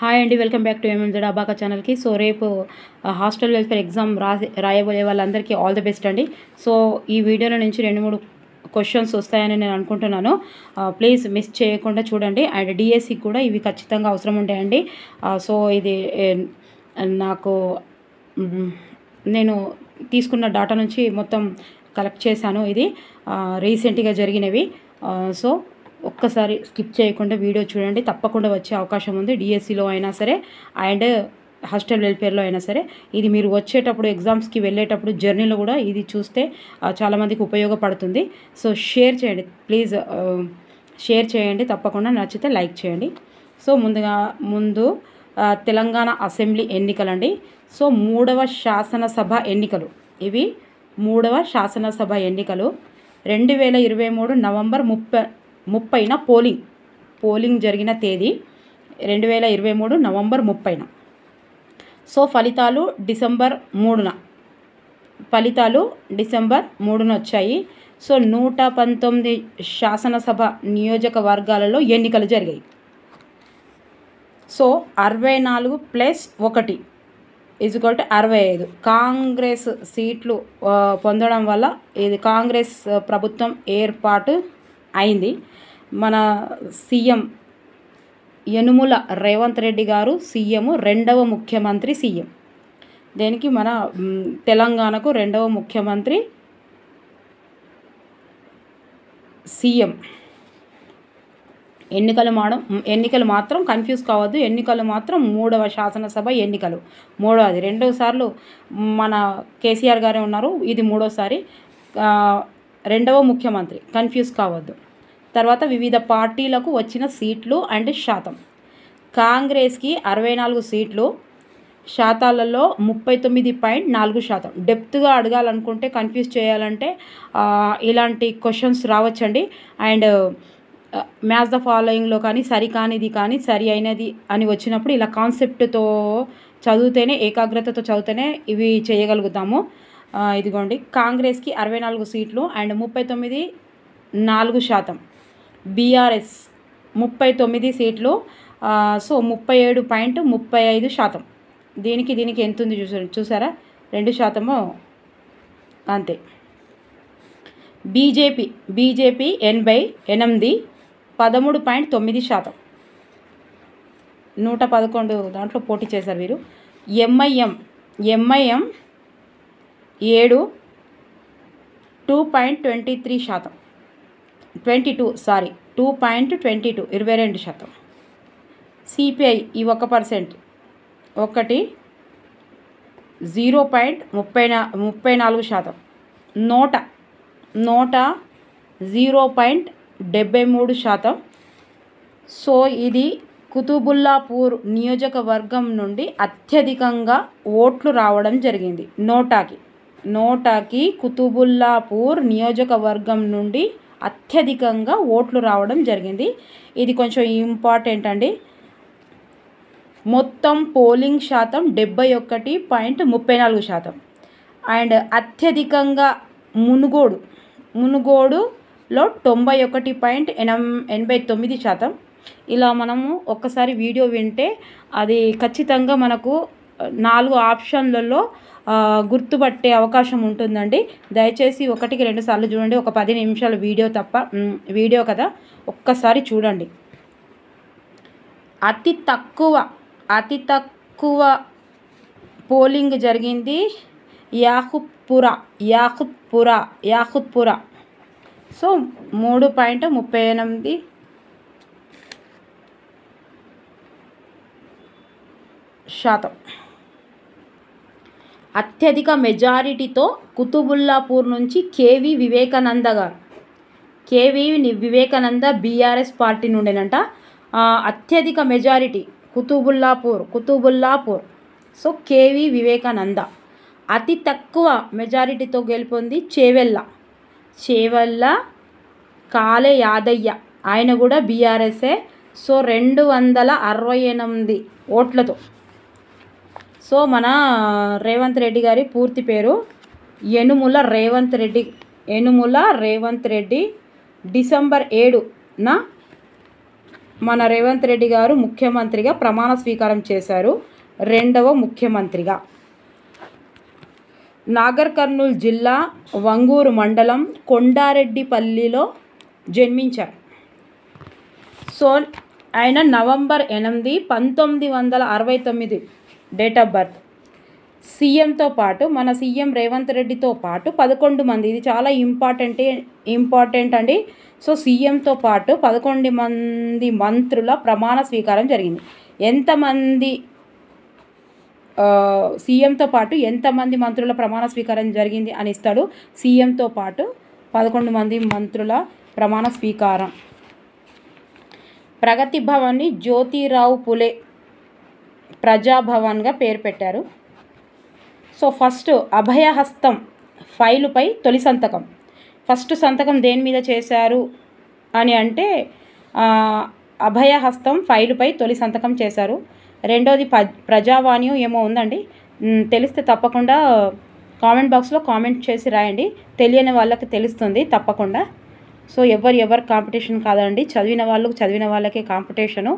Hi అండి, welcome back to ఎంఎంజెడ్ abaca ఛానల్కి. So రేపు హాస్టల్ వెల్ఫేర్ ఎగ్జామ్ రాయబోయే వాళ్ళందరికీ ఆల్ ది బెస్ట్ అండి. సో ఈ వీడియోలో నుంచి 2-3 క్వశ్చన్స్ వస్తాయని నేను అనుకుంటున్నాను. ప్లీజ్ మిస్ చేయకుండా చూడండి. అండ్ డిఎస్సికి కూడా ఇవి ఖచ్చితంగా అవసరం ఉంటాయండి. సో ఇది నాకు నేను తీసుకున్న డాటా నుంచి మొత్తం కలెక్ట్ చేశాను. ఇది రీసెంట్గా జరిగినవి. సో ఒక్కసారి స్కిప్ చేయకుండా వీడియో చూడండి, తప్పకుండా వచ్చే అవకాశం ఉంది. డిఎస్సిలో అయినా సరే అండ్ హాస్టల్ వెల్ఫేర్లో అయినా సరే. ఇది మీరు వచ్చేటప్పుడు ఎగ్జామ్స్కి వెళ్ళేటప్పుడు జర్నీలో కూడా ఇది చూస్తే చాలామందికి ఉపయోగపడుతుంది. సో షేర్ చేయండి ప్లీజ్, షేర్ చేయండి తప్పకుండా, నచ్చితే లైక్ చేయండి. సో ముందు తెలంగాణ అసెంబ్లీ ఎన్నికలండి. సో 3వ శాసనసభ ఎన్నికలు, ఇవి 3వ శాసనసభ ఎన్నికలు 2023 నవంబర్ 30న పోలింగ్ జరిగిన తేదీ 2023 నవంబర్ 30న. సో ఫలితాలు డిసెంబర్ 3న వచ్చాయి. సో 119 శాసనసభ నియోజకవర్గాలలో ఎన్నికలు జరిగాయి. సో 64 + 1 = 65 కాంగ్రెస్ సీట్లు పొందడం వల్ల ఇది కాంగ్రెస్ ప్రభుత్వం ఏర్పాటు అయింది. మన సీఎం యనుమల రేవంత్ రెడ్డి గారు సీఎం, 2వ ముఖ్యమంత్రి సీఎం. దేనికి మన తెలంగాణకు 2వ ముఖ్యమంత్రి సీఎం. ఎన్నికలు మాత్రం కన్ఫ్యూజ్ కావద్దు. ఎన్నికలు మాత్రం 3వ శాసనసభ ఎన్నికలు. 3వది, 2 సార్లు మన కేసీఆర్ గారే ఉన్నారు, ఇది 3వసారి. 2వ ముఖ్యమంత్రి, కన్ఫ్యూజ్ కావద్దు. తర్వాత వివిధ పార్టీలకు వచ్చిన సీట్లు అండ్ శాతం. కాంగ్రెస్కి 64 సీట్లు, శాతాలలో 39.4%. డెప్త్గా అడగాలనుకుంటే, కన్ఫ్యూజ్ చేయాలంటే ఇలాంటి క్వశ్చన్స్ రావచ్చండి. అండ్ మ్యాచ్ ద ఫాలోయింగ్లో కానీ సరికానిది కానీ సరి అయినది అని వచ్చినప్పుడు ఇలా కాన్సెప్ట్తో చదివితేనే, ఏకాగ్రతతో చదివితేనే ఇవి చేయగలుగుతాము. ఇదిగోండి, కాంగ్రెస్కి 64 సీట్లు అండ్ 39.4%. బీఆర్ఎస్ 39 సీట్లు, సో 37.35%. దీనికి ఎంత ఉంది చూసారా, 2% అంతే. బీజేపీ 88, 13.9%. 111 దాంట్లో పోటీ చేశారు వీరు. ఎంఐఎం 7, 2.23%. 22%. సిపిఐ ఈ 1%, 0.34%. నోటా 0.73%. సో ఇది కుతుబుల్లాపూర్ నియోజకవర్గం నుండి అత్యధికంగా ఓట్లు రావడం జరిగింది. నోటాకి కుతుబుల్లాపూర్ నియోజకవర్గం నుండి అత్యధికంగా ఓట్లు రావడం జరిగింది. ఇది కొంచెం ఇంపార్టెంట్ అండి. మొత్తం పోలింగ్ శాతం 71.34%. అండ్ అత్యధికంగా మునుగోడులో 91.89%. ఇలా మనము ఒక్కసారి వీడియో వింటే అది ఖచ్చితంగా మనకు 4 ఆప్షన్లలో గుర్తుపట్టే అవకాశం ఉంటుందండి. దయచేసి 1-2 సార్లు చూడండి, ఒక 10 నిమిషాల వీడియో కదా, ఒక్కసారి చూడండి. అతి తక్కువ పోలింగ్ జరిగింది యాకుత్పురా. సో 3.38%. అత్యధిక మెజారిటీతో కుతుబుల్లాపూర్ నుంచి కేవీ వివేకానంద బీఆర్ఎస్ పార్టీ నుండేనంట. అత్యధిక majority Quthbullapur. So KV Vivekananda. అతి తక్కువ మెజారిటీతో గెలుపొంది చేవెళ్ళ కాలే యాదయ్య, ఆయన కూడా బీఆర్ఎస్ఏ. సో 268 ఓట్లతో. సో మన రేవంత్ రెడ్డి గారి పూర్తి పేరు యనుమల రేవంత్ రెడ్డి. డిసెంబర్ 7న మన రేవంత్ రెడ్డి గారు ముఖ్యమంత్రిగా ప్రమాణ స్వీకారం చేశారు, రెండవ ముఖ్యమంత్రిగా. నాగర్ కర్నూల్ జిల్లా వంగూరు మండలం కొండారెడ్డిపల్లిలో జన్మించారు. సో ఆయన November 8, 1969 డేట్ ఆఫ్ బర్త్. సీఎంతో పాటు మన సీఎం రేవంత్ రెడ్డితో పాటు 11 మంది, ఇది చాలా ఇంపార్టెంట్ అండి. సో సీఎంతో పాటు 11 మంది మంత్రుల ప్రమాణ స్వీకారం జరిగింది. ఎంతమంది సీఎంతో పాటు ఎంతమంది మంత్రుల ప్రమాణ స్వీకారం జరిగింది అని ఇస్తాడు. సీఎంతో పాటు 11 మంది మంత్రుల ప్రమాణ స్వీకారం. ప్రగతి భవన్ని జ్యోతిరావు పులే ప్రజాభవన్గా పేరు పెట్టారు. సో ఫస్ట్ అభయహస్తం ఫైలుపై తొలి సంతకం. ఫస్ట్ సంతకం దేని మీద చేశారు అని అంటే అభయహస్తం ఫైలుపై తొలి సంతకం చేశారు. రెండోది ప్రజావాణి ఏమో ఉందండి, తెలిస్తే తప్పకుండా కామెంట్ బాక్స్లో కామెంట్ చేసి రాయండి. తెలియని వాళ్ళకి తెలుస్తుంది తప్పకుండా. సో ఎవరు కాంపిటీషన్ కాదండి, చదివిన వాళ్ళకే కాంపిటీషను.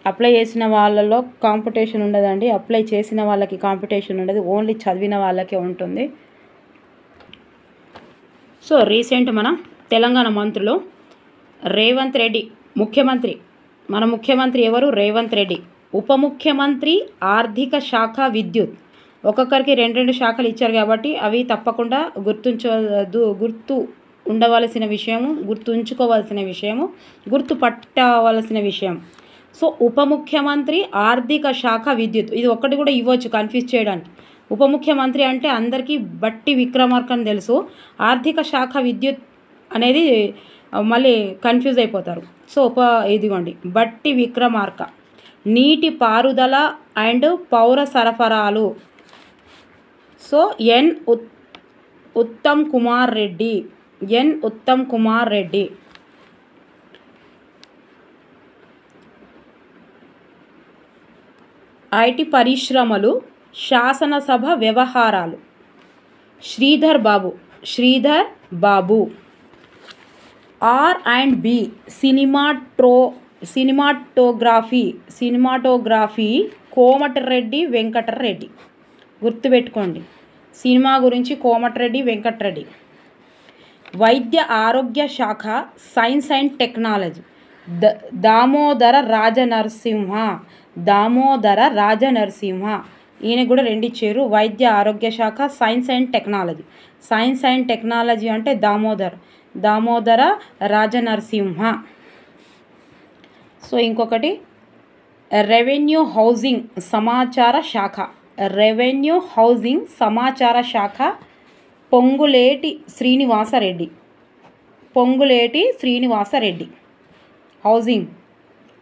అప్లై చేసిన వాళ్ళలో కాంపిటీషన్ ఉండదండి, అప్లై చేసిన వాళ్ళకి కాంపిటీషన్ ఉండదు, ఓన్లీ చదివిన వాళ్ళకే ఉంటుంది. సో రీసెంట్ మన తెలంగాణ మంత్రులు రేవంత్ రెడ్డి ముఖ్యమంత్రి. మన ముఖ్యమంత్రి ఎవరు? రేవంత్ రెడ్డి. ఉప ముఖ్యమంత్రి ఆర్థిక శాఖ, విద్యుత్. ఒక్కొక్కరికి 2 శాఖలు ఇచ్చారు కాబట్టి అవి తప్పకుండా ఉండవలసిన విషయము, గుర్తుంచుకోవాల్సిన విషయము, గుర్తుపట్టవలసిన విషయం. సో ఉప ముఖ్యమంత్రి ఆర్థిక శాఖ, విద్యుత్, ఇది ఒక్కటి కూడా ఇవ్వచ్చు కన్ఫ్యూజ్ చేయడానికి. ఉప ముఖ్యమంత్రి అంటే అందరికీ బట్టి విక్రమార్క అని తెలుసు, ఆర్థిక శాఖ విద్యుత్ అనేది మళ్ళీ కన్ఫ్యూజ్ అయిపోతారు. సో ఇదిగోండి బట్టి విక్రమార్క. నీటి పారుదల అండ్ పౌర సరఫరాలు. సో ఉత్తమ్ కుమార్ రెడ్డి. ఐటీ పరిశ్రమలు, శాసనసభ వ్యవహారాలు శ్రీధర్ బాబు. R&B cinematography Komatireddy Venkatreddy. గుర్తుపెట్టుకోండి, సినిమా గురించి కోమటిరెడ్డి వెంకటరెడ్డి. వైద్య ఆరోగ్య శాఖ, science and technology Damodara Rajanarasimha. ఈయన కూడా 2 ఇచ్చారు. వైద్య ఆరోగ్య శాఖ, సైన్స్ అండ్ టెక్నాలజీ అంటే దామోదర రాజనరసింహ. సో ఇంకొకటి రెవెన్యూ హౌసింగ్ సమాచార శాఖ పొంగులేటి శ్రీనివాసరెడ్డి. హౌసింగ్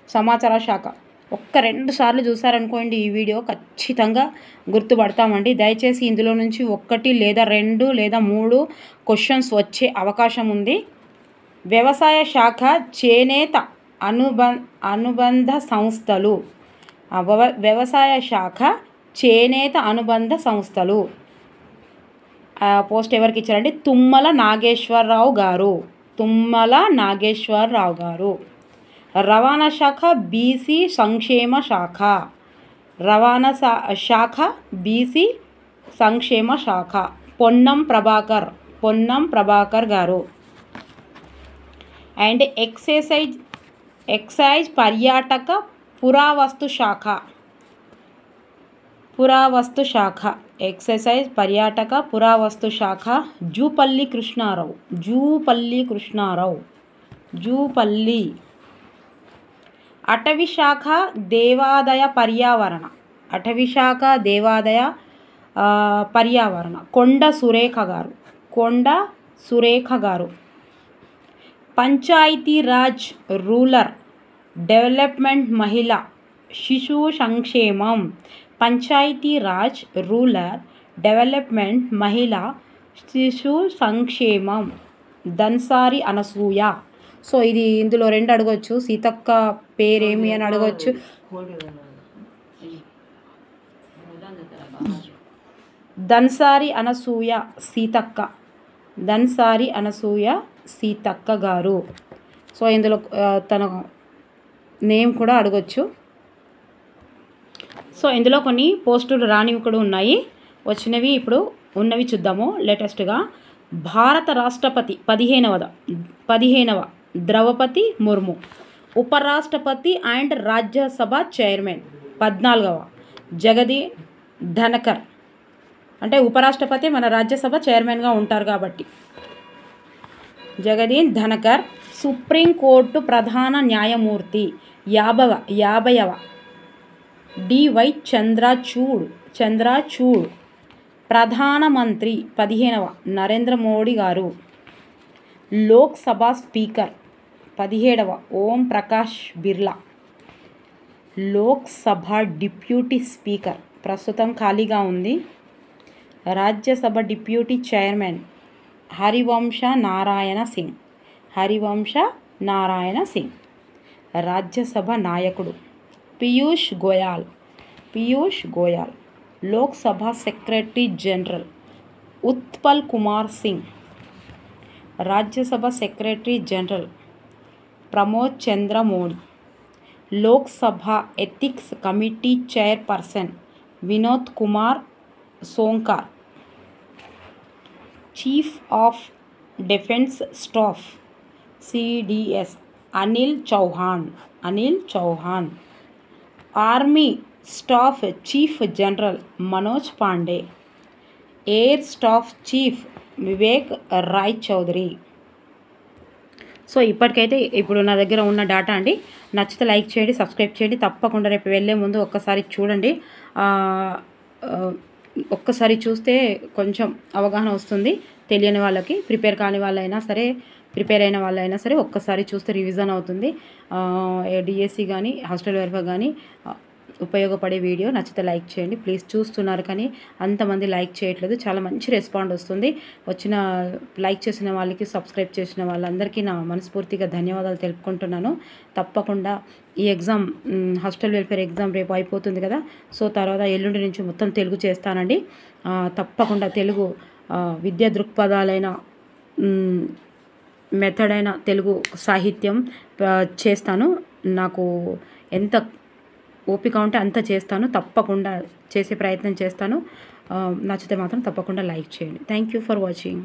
సమాచార శాఖ. 1-2 సార్లు చూసారనుకోండి ఈ వీడియో ఖచ్చితంగా గుర్తుపడతామండి. దయచేసి ఇందులో నుంచి 1 లేదా 2 లేదా 3 క్వశ్చన్స్ వచ్చే అవకాశం ఉంది. వ్యవసాయ శాఖ చేనేత అనుబంధ సంస్థలు. వ్యవసాయ శాఖ చేనేత అనుబంధ సంస్థలు. పోస్ట్ ఎవరికి ఇచ్చారంటే తుమ్మల నాగేశ్వరరావు గారు. రవాణా శాఖ బీసీ సంక్షేమ శాఖ పొన్నం ప్రభాకర్ గారు. అండ్ ఎక్సైజ్ పర్యాటక పురావస్తు శాఖ జూపల్లి కృష్ణారావు. అటవీ శాఖ దేవాదాయ పర్యావరణ కొండ సురేఖ గారు. పంచాయతీరాజ్ రూరల్ డెవలప్మెంట్ మహిళా శిశు సంక్షేమం. పంచాయతీరాజ్ రూరల్ డెవలప్మెంట్ మహిళా శిశు సంక్షేమం దన్సారి అనసూయ. సో ఇందులో 2 అడగవచ్చు. సీతక్క పేరేమి అని అడగవచ్చు. దన్సారి అనసూయ సీతక్క గారు. సో ఇందులో తన నేమ్ కూడా అడగొచ్చు. సో ఇందులో కొన్ని పోస్టులు రానివి కూడా ఉన్నాయి, వచ్చినవి ఇప్పుడు ఉన్నవి చూద్దాము. లేటెస్ట్గా భారత రాష్ట్రపతి 15వ ద్రౌపది ముర్ము, ఉపరాష్ట్రపతి అండ్ రాజ్యసభ చైర్మన్ 14వ జగదీప్ ధనకర్, అంటే ఉపరాష్ట్రపతి మన రాజ్యసభ చైర్మన్గా ఉంటారు కాబట్టి జగదీప్ ధనకర్. సుప్రీంకోర్టు ప్రధాన న్యాయమూర్తి 50వ డివై చంద్రచూడ్. ప్రధానమంత్రి 15వ నరేంద్ర మోడీ గారు. లోక్సభ స్పీకర్ 17వ ఓం ప్రకాష్ బిర్లా. లోక్సభ డిప్యూటీ స్పీకర్ ప్రస్తుతం ఖాళీగా ఉంది. Rajya Sabha deputy chairman Harivansh Narayan Singh. రాజ్యసభ నాయకుడు Piyush Goyal. Lok Sabha secretary general Utpal Kumar Singh. Rajya Sabha secretary general Pramod Chandra Modi. Lok Sabha ethics committee chairperson Vinod Kumar Sonkar. Chief of defence staff CDS Anil Chauhan. Army staff chief general Manoj Pande. Air staff chief Vivek Rai Chaudhari. So ఇప్పటికైతే ఇప్పుడు నా దగ్గర ఉన్న డేటా అండి. నచ్చితే లైక్ చేయండి, సబ్స్క్రైబ్ చేయండి. తప్పకుండా రేపు వెళ్ళే ముందు ఒక్కసారి చూడండి. ఒక్కసారి చూస్తే కొంచెం అవగాహన వస్తుంది. తెలియని వాళ్ళకి, ప్రిపేర్ కాని వాళ్ళైనా సరే, ప్రిపేర్ అయిన వాళ్ళైనా సరే ఒక్కసారి చూస్తే రివిజన్ అవుతుంది. డిఎస్సి కానీ హాస్టల్ వెరిఫై కానీ ఉపయోగపడే వీడియో. నచ్చితే లైక్ చేయండి ప్లీజ్. చూస్తున్నారు కానీ అంతమంది లైక్ చేయట్లేదు. చాలా మంచి రెస్పాండ్ వస్తుంది. లైక్ చేసిన వాళ్ళకి, సబ్స్క్రైబ్ చేసిన వాళ్ళందరికీ నా మనస్ఫూర్తిగా ధన్యవాదాలు తెలుపుకుంటున్నాను. తప్పకుండా ఈ ఎగ్జామ్, హాస్టల్ వెల్ఫేర్ ఎగ్జామ్ రేపు అయిపోతుంది కదా. సో తర్వాత ఎల్లుండి నుంచి మొత్తం తెలుగు చేస్తానండి. తప్పకుండా తెలుగు విద్యా దృక్పథాలైన మెథడ్ అయిన తెలుగు సాహిత్యం చేస్తాను. నాకు ఎంత ఓపిక ఉంటే అంత చేస్తాను. తప్పకుండా చేసే ప్రయత్నం చేస్తాను. నచ్చితే మాత్రం తప్పకుండా లైక్ చేయండి. Thank you for watching.